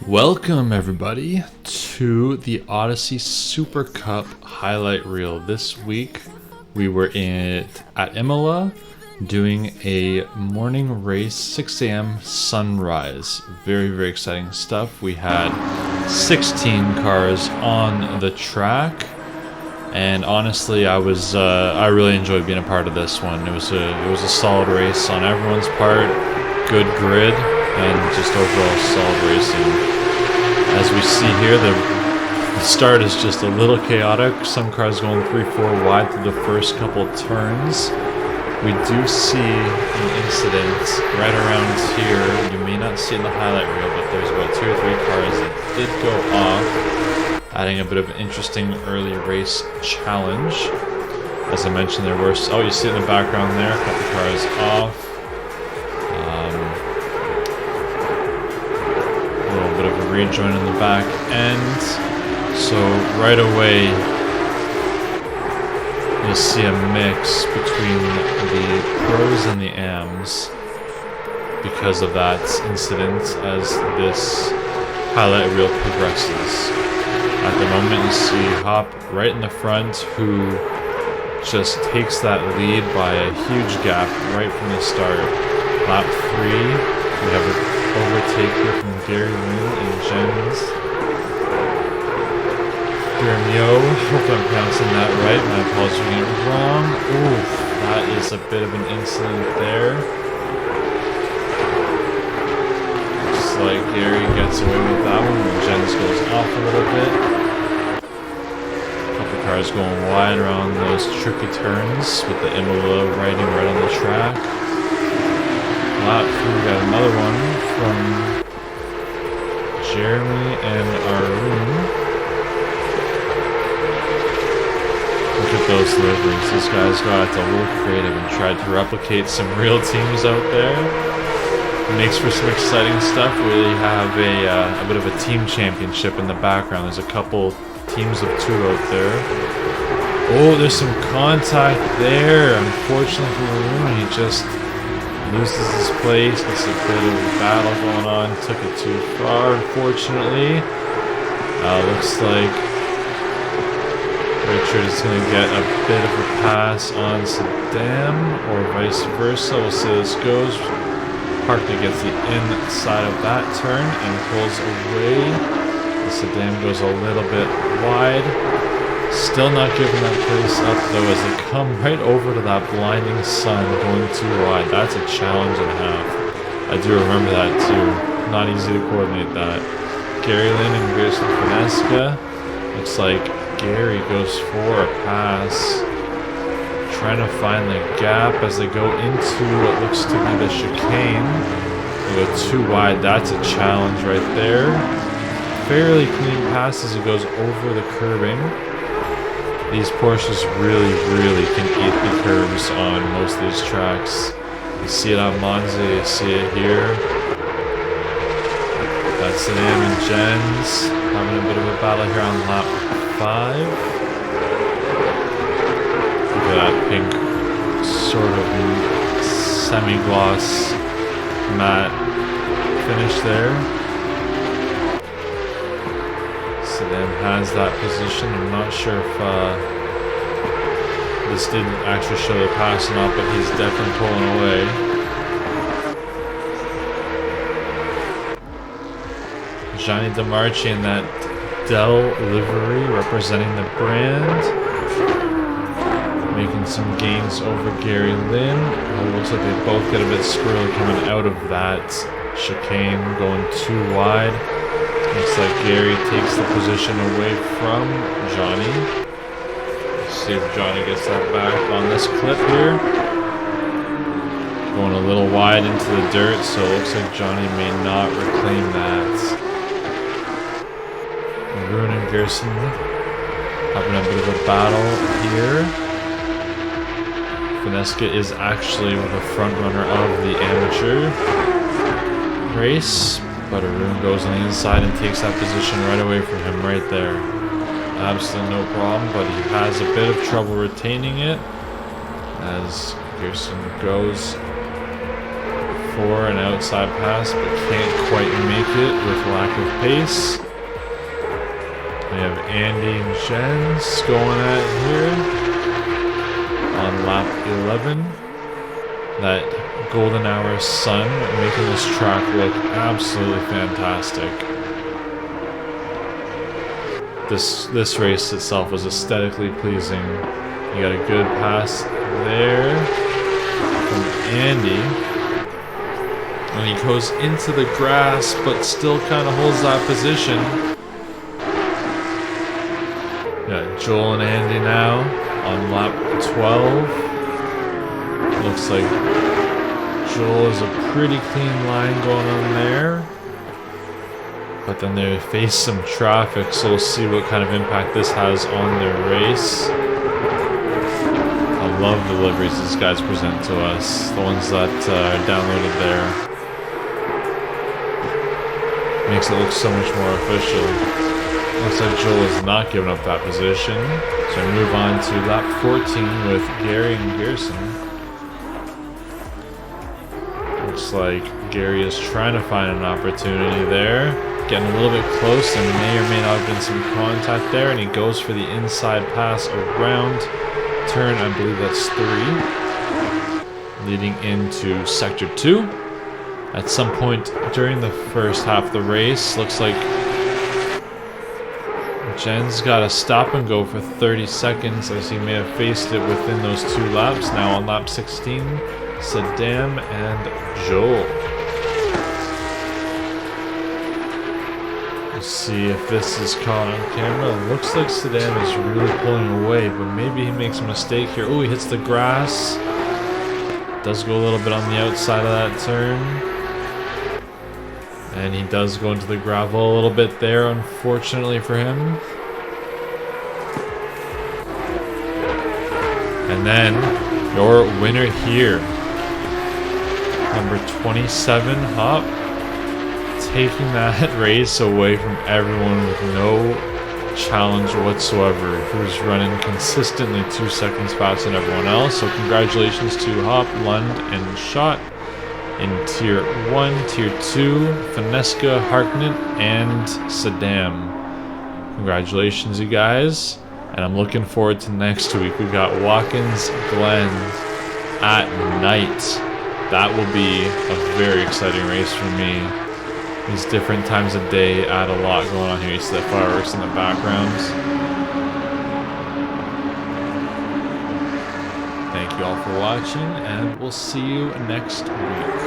Welcome everybody to the Odyssey Supercup highlight reel. This week we were at IMOLA doing a morning race, 6 a.m. sunrise. Very exciting stuff. We had 16 cars on the track, and honestly I really enjoyed being a part of this one. It was a solid race on everyone's part, good grid, and just overall solid racing. As we see here, the start is just a little chaotic. Some cars going 3-4 wide through the first couple turns. We do see an incident right around here. You may not see it in the highlight reel, but there's about 2 or 3 cars that did go off, adding a bit of an interesting early race challenge. As I mentioned, there were... Oh, you see it in the background there, a couple cars off. Bit of a rejoin in the back end, so right away you'll see a mix between the pros and the AMs because of that incident as this highlight reel progresses. At the moment you see Hoppe right in the front, who just takes that lead by a huge gap right from the start. Lap 3, we have a overtake here from Gary Lund and Jens. Hope I'm pronouncing that right. My apologies for getting it wrong. Oof, that is a bit of an incident there. Looks like Gary gets away with that one when Jens goes off a little bit. A couple cars going wide around those tricky turns with the IMOLA riding right on the track. Lap 2, we got another one from Jeremy and Arun. Look at those deliveries. These guys got a little creative and tried to replicate some real teams out there. It makes for some exciting stuff. We have a bit of a team championship in the background. There's a couple teams of 2 out there. Oh, there's some contact there. Unfortunately for Arun, he just loses his place. There's a bit of a battle going on. Took it too far, unfortunately. Looks like Richard is going to get a bit of a pass on Sadam, or vice versa. We'll see how this goes. Harknett gets the inside of that turn and pulls away. Sadam goes a little bit wide. Still not giving that place up though, as they come right over to that blinding sun, going too wide. That's a challenge and a half. I do remember that too. Not easy to coordinate that. Gary Lynn and Gerson Fonseca. Looks like Gary goes for a pass, trying to find the gap as they go into what looks to be the chicane. They go too wide. That's a challenge right there. Fairly clean pass as it goes over the curbing. These Porsches really can eat the curbs on most of these tracks. You see it on Monza, you see it here. That's Sadam and Jens having a bit of a battle here on lap 5. Look at that pink sort of semi-gloss matte finish there. Sadam has that position. I'm not sure if this didn't actually show the pass or not, but he's definitely pulling away. Johnny DeMarchi in that Dell livery representing the brand, making some gains over Gary Lynn. It looks like they both get a bit squirrely coming out of that chicane, going too wide. Looks like Gary takes the position away from Johnny. Let's see if Johnny gets that back on this clip here. Going a little wide into the dirt, so it looks like Johnny may not reclaim that. Arun and Gerson having a bit of a battle here. Fonseca is actually the front runner of the amateur race, but Arun goes on the inside and takes that position right away from him right there. Absolutely no problem, but he has a bit of trouble retaining it as Gerson goes for an outside pass, but can't quite make it with lack of pace. We have Andy and Jens going at it here on lap 11. That golden hour sun making this track look absolutely fantastic. This race itself was aesthetically pleasing. You got a good pass there from Andy. And he goes into the grass, but still kind of holds that position. Got Joel and Andy now on lap 12. Looks like Joel is a pretty clean line going on there. But then they face some traffic, so we'll see what kind of impact this has on their race. I love the liveries these guys present to us, the ones that are downloaded there. Makes it look so much more official. Looks like Joel is not giving up that position. So we move on to lap 14 with Gary and Gerson. Looks like Gary is trying to find an opportunity there. Getting a little bit close, and may or may not have been some contact there, and he goes for the inside pass around turn, I believe that's 3, leading into sector 2. At some point during the first half of the race, looks like Jen's got to stop and go for 30 seconds, as he may have faced it within those 2 laps. Now on lap 16, Sadam and Joel. See if this is caught on camera. It looks like Sadam is really pulling away, but maybe he makes a mistake here. Oh, he hits the grass. Does go a little bit on the outside of that turn. And he does go into the gravel a little bit there, unfortunately for him. And then your winner here, number 27, Hoppe. Taking that race away from everyone with no challenge whatsoever, who's running consistently 2 seconds faster than everyone else. So congratulations to Hoppe, Lund, and Schot in Tier 1, Tier 2, Fonseca, Harknett, and Sadam. Congratulations, you guys. And I'm looking forward to next week. We got Watkins Glen at night. That will be a very exciting race for me. These different times of day add a lot going on here. You see the fireworks in the background. Thank you all for watching, and we'll see you next week.